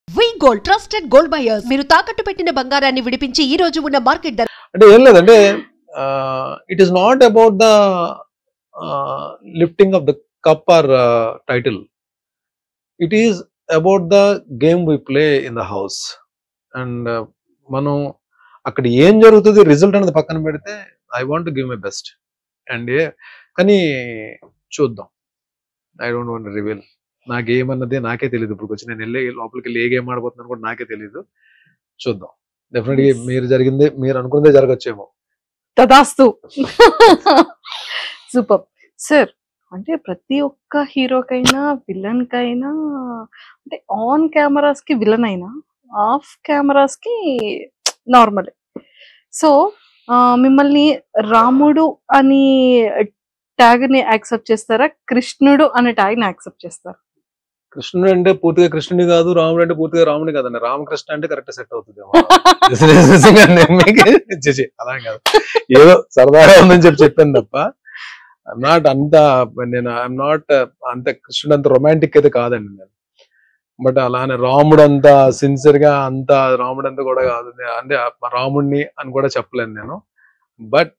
వి gold trusted gold buyers మీరు తాకట్టు పెట్టిన బంగారాన్ని విడిపించి ఈ రోజు ఉన్న మార్కెట్ ధర అంటే ఏం లేదంటే it is not about the lifting of the cup or title. It is about the game we play in the house. And మనం అక్కడ ఏం జరుగుతుంది రిజల్ట్ అనేది పక్కన పెడితే I want give my best. And కానీ చూద్దాం. I don't want reveal. నా గేమ్ అన్నది నాకే తెలియదు. ఇప్పుడు వచ్చి నేను వెళ్ళి లోపలికి వెళ్ళి ఏ గేమ్ ఆడబోతున్నాను కూడా నాకే తెలియదు. చూద్దాం. డెఫినెట్గా మీరు అనుకున్నదే జరగచ్చేమో. తదాస్తు. Super sir. అంటే ప్రతి ఒక్క హీరోకైనా విలన్ కైనా అంటే ఆన్ కెమెరాస్ కి విలన్ అయినా ఆఫ్ కెమెరాస్ కి నార్మల్. సో మిమ్మల్ని రాముడు అని ట్యాగ్ ని యాక్సెప్ట్ చేస్తారా, కృష్ణుడు అనే ట్యాగ్ ని యాక్సెప్ట్ చేస్తారా? కృష్ణుడు అంటే పూర్తిగా కృష్ణుని కాదు, రాముడు అంటే పూర్తిగా రాముని కాదండి. రామకృష్ణ అంటే కరెక్ట్ సెట్ అవుతుంది. అలా కాదు, ఏదో సరదాగా ఉందని చెప్పాను తప్ప నాట్ అంత ఐఎమ్ నాట్ అంత కృష్ణుడు అంత రొమాంటిక్ అయితే కాదండి నేను. బట్ అలానే రాముడు అంతా సిన్సియర్ గా అంత రాముడు అంతా కూడా కాదు. అంటే రాముడిని అని కూడా చెప్పలేను నేను. బట్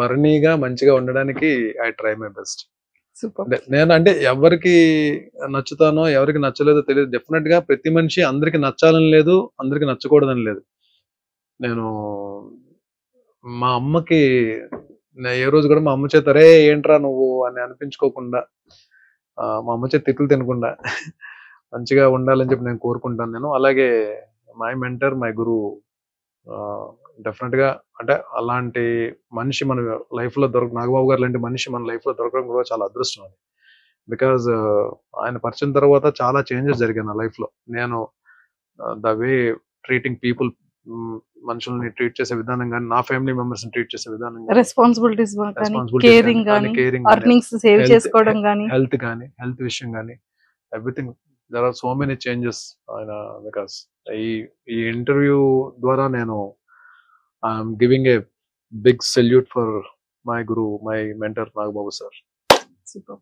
బర్నీగా మంచిగా ఉండడానికి ఐ ట్రై మై బెస్ట్. నేను అంటే ఎవరికి నచ్చుతానో ఎవరికి నచ్చలేదో తెలియదు. డెఫినెట్ గా ప్రతి మనిషి అందరికి నచ్చాలని లేదు, అందరికి నచ్చకూడదని లేదు. నేను మా అమ్మకి ఏ రోజు కూడా మా అమ్మ చేత రే ఏంట్రా నువ్వు అని అనిపించుకోకుండా, మా అమ్మ చేత తిట్లు తినకుండా మంచిగా ఉండాలని చెప్పి నేను కోరుకుంటాను. నేను అలాగే మై మెంటర్, మై గురువు డెఫినెట్ గా అంటే అలాంటి మనిషి మన లైఫ్ లో నాగబాబు గారు లాంటి మనిషి మన లైఫ్ లో దొరకడం కూడా చాలా అదృష్టం అది. బికాజ్ ఆయన పరిచయం తర్వాత చాలా చేంజెస్ జరిగాయి నా లైఫ్ లో. నేను ద వే ట్రీటింగ్ పీపుల్, మనుషుల్ని ట్రీట్ చేసే విధానం కానీ, నా ఫ్యామిలీ మెంబర్స్ ని ట్రీట్ చేసే విధానం కానీ, రెస్పాన్సిబిలిటీస్ హెల్త్ కానీ, హెల్త్ విషయం కానీ, everything there are so many changes ఆయన. బికాస్ ఈ ఇంటర్వ్యూ ద్వారా నేను I'm giving a big salute for my guru, my mentor Nagababu sir. Super.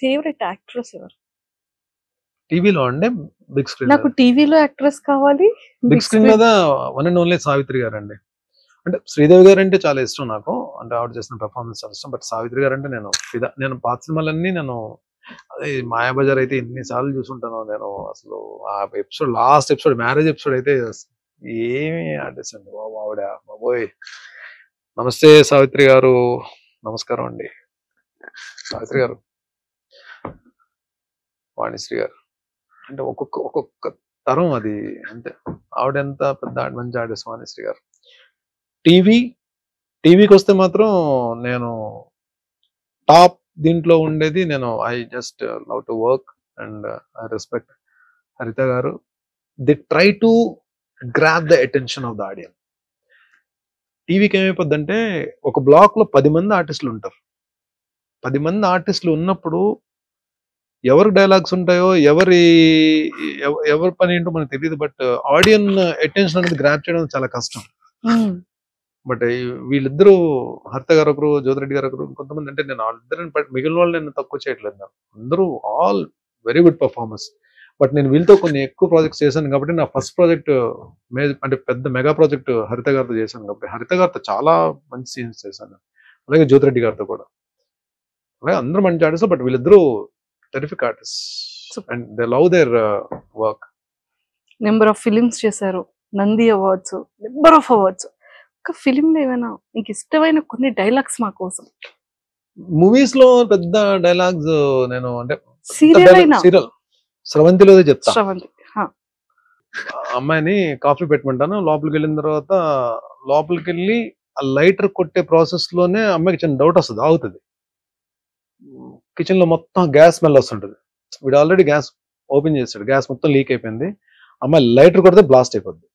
Favourite actress ఎవరు? టీవీలో అంటే బిగ్ స్క్రీన్. నాకు టీవీలో యాక్ట్రెస్ కావాలి. బిగ్ స్క్రీన్ మీద one and only Savitri garu అండి. అంటే శ్రీదేవి గారు అంటే చాలా ఇష్టం నాకు, అంటే ఆవిడ చేసిన పెర్ఫార్మెన్స్ చాలా ఇష్టం. బట్ సావిత్రి గారు అంటే నేను పాత సినిమాలన్నీ నేను అదే మాయాబజార్ అయితే ఎన్నిసార్లు చూసుంటాను నేను. అసలు ఆ episode, last episode, marriage episode అయితే ఏమి ఆర్టిస్ట్ అండి బాబు ఆవిడ, బాబోయ్. నమస్తే సావిత్రి గారు. నమస్కారం అండి సావిత్రి గారు. వాణిశ్రీ గారు అంటే ఒక్కొక్క తరం అది. అంటే ఆవిడ ఎంత పెద్ద మంచి ఆర్టిస్ట్ వాణిశ్రీ గారు. టీవీకి వస్తే మాత్రం నేను టాప్ దీంట్లో ఉండేది నేను. I just love to work and I respect హరిత గారు. The try to grab the attention of the audience. టీవీకి ఏమైపోద్దంటే ఒక బ్లాక్ లో 10 మంది ఆర్టిస్టులు ఉంటారు. 10 మంది ఆర్టిస్టులు ఉన్నప్పుడు ఎవరి డైలాగ్స్ ఉంటాయో, ఎవరి పని ఏంటో మనకు తెలియదు. బట్ ఆడియన్ అటెన్షన్ అనేది గ్రాప్ చేయడం చాలా కష్టం. బట్ వీళ్ళిద్దరూ, హరిత గారు ఒకరు, జ్యోతిరెడ్డి గారు ఒకరు, కొంతమంది, అంటే నేను వాళ్ళిద్దరిని మిగిలిన వాళ్ళు నేను తక్కువ చేయట్లేదు. నాకు అందరూ all very good performance. But నేను వీళ్ళతో కొన్ని ఎక్కువ ప్రాజెక్ట్స్ చేశాను కాబట్టి నా ఫస్ట్ ప్రాజెక్ట్ అంటే పెద్ద మెగా ప్రాజెక్ట్ హరిత గారితో చేశాను కాబట్టి హరిత గారితో చాలా మంచి సీన్స్ చేశాను. అలాగే జ్యోతిరెడ్డి గారితో కూడా. అలాగే అందరూ మంచి ఆర్టిస్ట్. బట్ వీళ్ళిద్దరూ terrific artist and they love their work. Number of films చేశారు, Nandi awards, number of awards. ఒక ఫిలిం లో ఏమైనా మీకు ఇష్టమైన కొన్ని డైలాగ్స్ మా కోసం? మూవీస్ లో పెద్ద డైలాగ్స్ నేను అంటే సీరియల్ స్రవంతిలో చెప్తా. అమ్మాయిని కాఫీ పెట్టమంటాను. లోపలికి వెళ్ళిన తర్వాత లోపలికి వెళ్ళి ఆ లైటర్ కొట్టే ప్రాసెస్ లోనే అమ్మాయికి చిన్న డౌట్ వస్తుంది, ఆగుతుంది. కిచెన్ లో మొత్తం గ్యాస్ స్మెల్ వస్తుంటది. వీడు ఆల్రెడీ గ్యాస్ ఓపెన్ చేస్తాడు, గ్యాస్ మొత్తం లీక్ అయిపోయింది. అమ్మాయి లైటర్ కొడితే బ్లాస్ట్ అయిపోద్ది.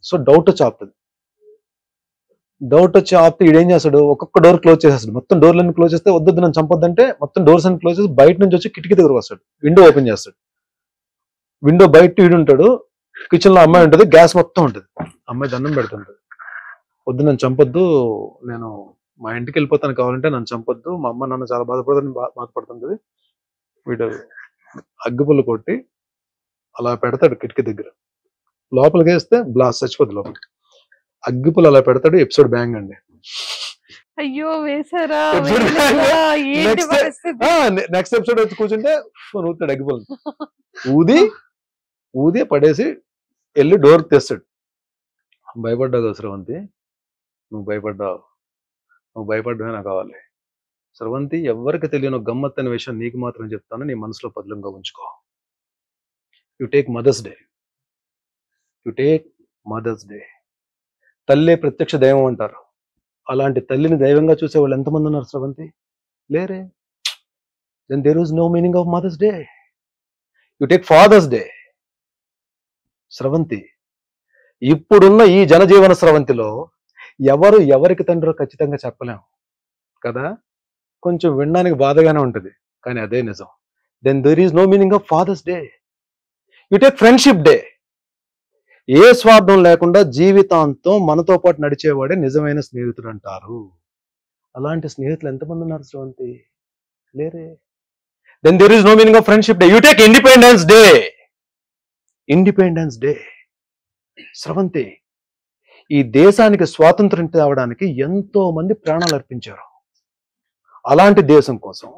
సో డౌట్ వచ్చి ఆపుతుంది. డౌట్ వచ్చి ఆపితే ఈడేం చేస్తాడు, ఒక్కొక్క డోర్ క్లోజ్ చేసేస్తాడు. మొత్తం డోర్లన్నీ క్లోజ్ చేస్తే వద్దు నన్ను చంపొద్దంటే మొత్తం డోర్స్ అన్ని క్లోజ్ చేసి బయట నుంచి వచ్చి కిటికీ దగ్గర వస్తాడు. విండో ఓపెన్ చేస్తాడు. విండో బయట వీడు ఉంటాడు, కిచెన్ లో అమ్మాయి ఉంటుంది, గ్యాస్ మొత్తం ఉంటుంది. అమ్మాయి దండం పెడుతుంటది, వద్దు నన్ను చంపొద్దు, నేను మా ఇంటికి వెళ్ళిపోతాను, కావాలంటే నన్ను చంపొద్దు, మా అమ్మ నాన్న చాలా బాధపడుతుంది. వీడు అగ్గిపుల్లు కొట్టి అలా పెడతాడు కిటికీ దగ్గర, లోపలికి వేస్తే బ్లాస్ట్ చచ్చిపోతుంది లోపల. అగ్గిపుల్ అలా పెడతాడు, ఎపిసోడ్ బ్యాంగ్ అండి. అయ్యో వేసారా Episode వేయలేదా? ఏంటి Next- పరిస్థితి? నెక్స్ట్ ఎపిసోడ్ వచ్చి కూర్చుంటే ఊతాడు అగ్గిపుల్, ఊది పడేసి వెళ్ళి డోర్ తెస్తాడు. భయపడ్డావు కదా స్రవంతి, నువ్వు భయపడ్డమే నాకు కావాలి. స్రవంతి, ఎవరికి తెలియని ఒక గమ్మత్తైన విషయం నీకు మాత్రం చెప్తాను, నీ మనసులో పదిలంగా ఉంచుకో. You take Mother's Day. తల్లే ప్రత్యక్ష దైవం అంటారు. అలాంటి తల్లిని దైవంగా చూసే వాళ్ళు ఎంతమంది ఉన్నారు స్రవంతి? లేరే. Then there is no meaning of mother's day. You take father's day. Sravanthi, ఇప్పుడున్న ఈ జనజీవన స్రవంతిలో ఎవరికి తండ్రో ఖచ్చితంగా చెప్పలేం కదా. కొంచెం వినడానికి బాధగానే ఉంటుంది, కానీ అదే నిజం. Then there is no meaning of father's day. You take friendship day. ఏ స్వార్థం లేకుండా జీవితాంతం మనతో పాటు నడిచేవాడే నిజమైన స్నేహితుడు అంటారు. అలాంటి స్నేహితులు ఎంతమంది ఉన్నారు స్రవంతి? లేరే. Then there is no meaning of friendship day. You take independence day. Sravanthi, ఈ దేశానికి స్వాతంత్రం తేవడానికి ఎంతో మంది ప్రాణాలు అర్పించారు. అలాంటి దేశం కోసం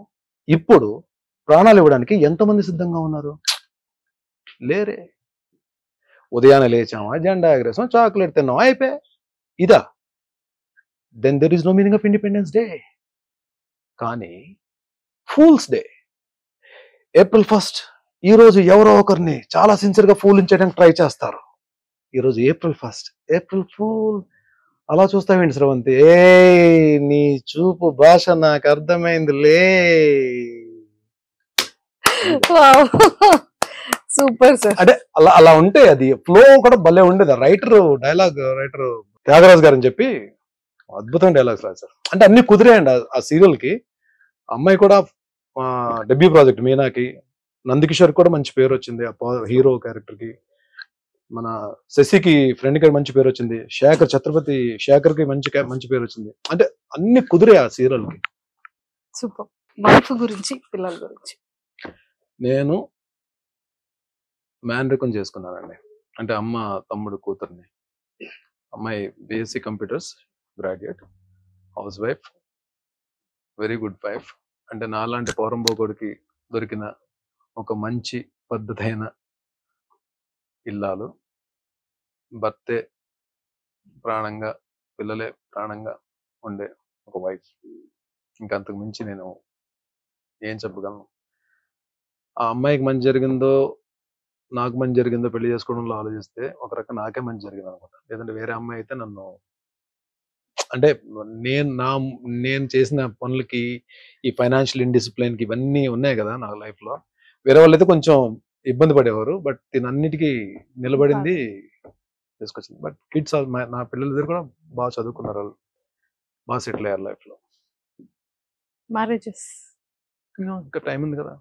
ఇప్పుడు ప్రాణాలు ఇవ్వడానికి ఎంతమంది సిద్ధంగా ఉన్నారు? లేరే. ఉదయాన్నే లేచామా, జెండా ఎగరేసాం, చాక్లెట్ తిన్నామా, అయిపోయి ఇదా. Then there is no meaning of Independence Day. కానీ ఫూల్స్ డే, ఏప్రిల్ 1 ఈ రోజు ఎవరో ఒకరిని చాలా సిన్సియర్గా ఫూలించడానికి ట్రై చేస్తారు. ఈరోజు ఏప్రిల్ ఫూల్. అలా చూస్తావేంటి స్రవంతి? ఏ నీ చూపు భాష నాకు అర్థమైందిలే. Super sir. అంటే అలా ఉంటే అది ఫ్లో కూడా భలే ఉండేది. డైలాగ్ రైటర్ త్యాగరాజ్ గారు అని చెప్పి అద్భుతం డైలాగ్స్ రాశారు. అంటే అన్ని కుదిరాయండి ఆ సీరియల్ కి. అమ్మాయి కూడా డెబ్యూ ప్రాజెక్ట్ మీనాకి. నందకిషోర్ కూడా మంచి పేరు వచ్చింది ఆ హీరో క్యారెక్టర్ కి. మన శశికి ఫ్రెండ్ కి మంచి పేరు వచ్చింది. ఛత్రపతి శేఖర్ కి మంచి పేరు వచ్చింది. అంటే అన్ని కుదిరే ఆ సీరియల్ కి. సూపర్. వైఫ్ గురించి, పిల్లల గురించి. నేను మ్యాన్రికం చేసుకున్నానండి. అంటే అమ్మ తమ్ముడు కూతుర్ని. అమ్మాయి BSc computers graduate, house wife, very good wife. అంటే నాలాంటి పోరంబోకుడికి దొరికిన ఒక మంచి పద్ధతైన ఇల్లాలు. భర్తే ప్రాణంగా, పిల్లలే ప్రాణంగా ఉండే ఒక వైఫ్. ఇంకంతకు మించి నేను ఏం చెప్పగలను? ఆ అమ్మాయికి మంచి జరిగిందో నాకు మంచి జరిగిందో పెళ్లి చేసుకోవడంలో ఆలోచిస్తే ఒక రకం నాకే మంచి జరిగింది అనమాట. లేదంటే వేరే అమ్మాయి అయితే నన్ను, అంటే నేను చేసిన పనులకి, ఈ ఫైనాన్షియల్ ఇండిసిప్లిన్ కి ఇవన్నీ ఉన్నాయి కదా నా లైఫ్ లో, వేరే వాళ్ళైతే కొంచెం ఇబ్బంది పడేవారు. బట్ దీనన్నిటికీ నిలబడింది, తీసుకొచ్చింది. బట్ కిడ్స్ నా పిల్లలిద్దరు కూడా బాగా చదువుకున్నారు, వాళ్ళు బాగా సెటిల్ అయ్యారు లైఫ్ లో. మ్యారేజెస్ ఇంకా టైం ఉంది కదా.